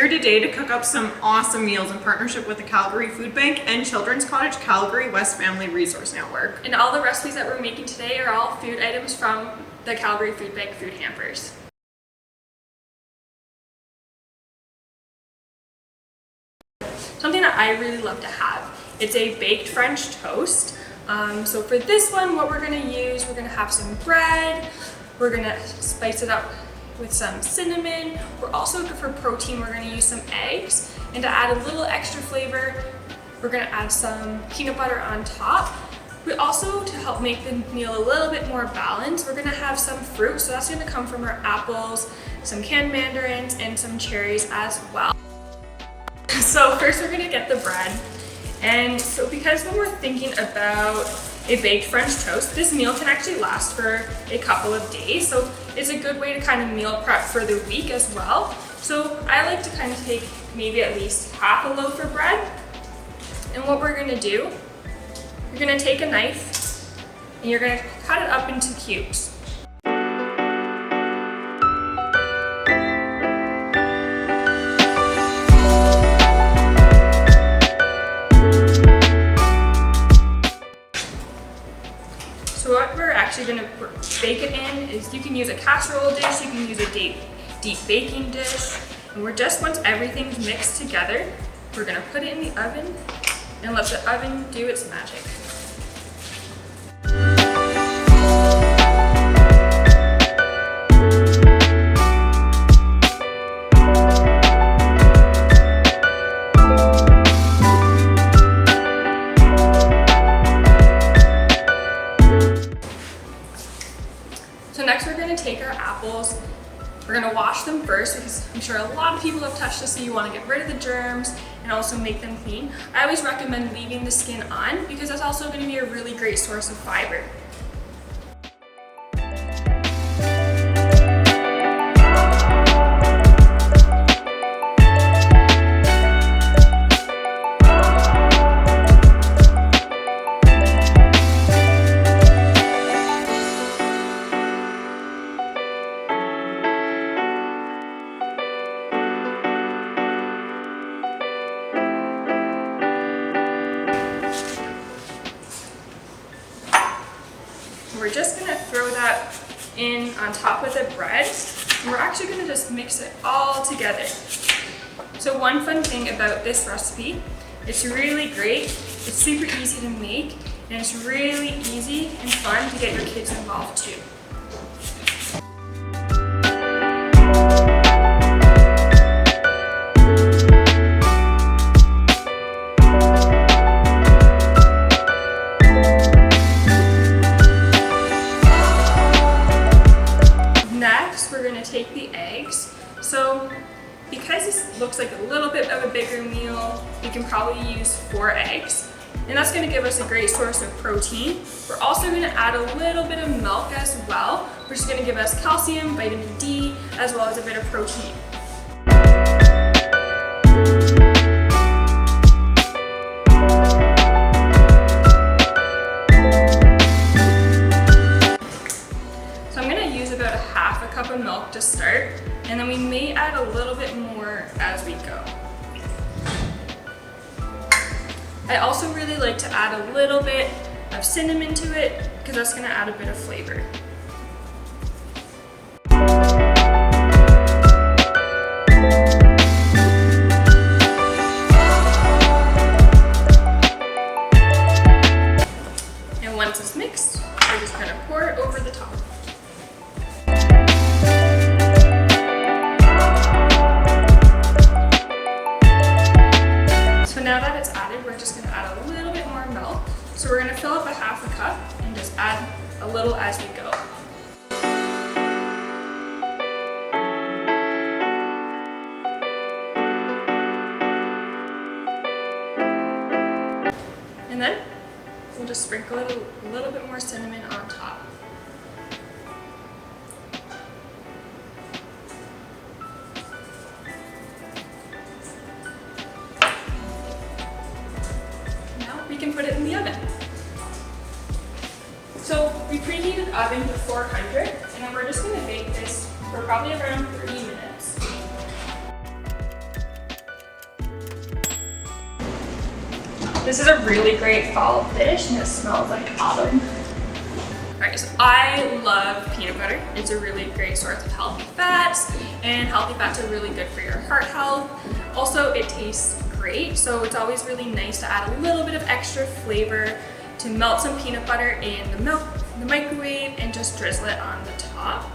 here today to cook up some awesome meals in partnership with the Calgary Food Bank and Children's Cottage Calgary West Family Resource Network. And all the recipes that we're making today are all food items from the Calgary Food Bank food hampers. Something that I really love to have, it's a baked French toast. So for this one, what we're gonna use, we're gonna have some bread, we're gonna spice it up with some cinnamon. We're also, for protein, we're gonna use some eggs. And to add a little extra flavor, we're gonna add some peanut butter on top. We also, to help make the meal a little bit more balanced, we're gonna have some fruit. So that's gonna come from our apples, some canned mandarins, and some cherries as well. So first we're gonna get the bread. And so because when we're thinking about a baked French toast, this meal can actually last for a couple of days. So it's a good way to kind of meal prep for the week as well. So I like to kind of take maybe at least half a loaf of bread. And what we're gonna do, you're gonna take a knife and you're gonna cut it up into cubes. So what we're actually gonna bake it in is, you can use a casserole dish, you can use a deep baking dish, and once everything's mixed together, we're gonna put it in the oven and let the oven do its magic. So next we're gonna take our apples. We're gonna wash them first because I'm sure a lot of people have touched this, so you wanna get rid of the germs and also make them clean. I always recommend leaving the skin on because that's also gonna be a really great source of fiber. We're just gonna throw that in on top of the bread. And we're actually gonna just mix it all together. So one fun thing about this recipe, it's really great, it's super easy to make, and it's really easy and fun to get your kids involved too. Take the eggs. So because this looks like a little bit of a bigger meal, we can probably use 4 eggs. And that's gonna give us a great source of protein. We're also gonna add a little bit of milk as well, which is gonna give us calcium, vitamin D, as well as a bit of protein. About a half a cup of milk to start, and then we may add a little bit more as we go. I also really like to add a little bit of cinnamon to it because that's going to add a bit of flavor. And once it's mixed, we're just going to pour it over the top. Now that it's added, we're just going to add a little bit more milk. So we're going to fill up a half a cup and just add a little as we go. And then we'll just sprinkle a little bit more cinnamon on top. We can put it in the oven. So we preheated the oven to 400, and then we're just going to bake this for probably around 30 minutes. This is a really great fall dish and it smells like autumn. Alright, so I love peanut butter. It's a really great source of healthy fats, and healthy fats are really good for your heart health. Also, it tastes great, so it's always really nice to add a little bit of extra flavor, to melt some peanut butter in the microwave and just drizzle it on the top.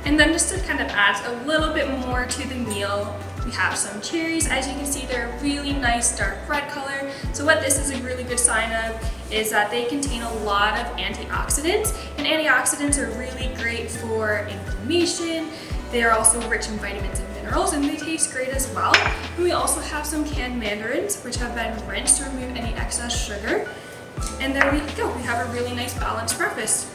And then just to kind of add a little bit more to the meal, we have some cherries. As you can see, they're a really nice dark red color. So what this is a really good sign of is that they contain a lot of antioxidants, and antioxidants are really great for inflammation. They are also rich in vitamins and minerals, and they taste great as well. And we also have some canned mandarins, which have been rinsed to remove any excess sugar. And there we go, we have a really nice balanced breakfast.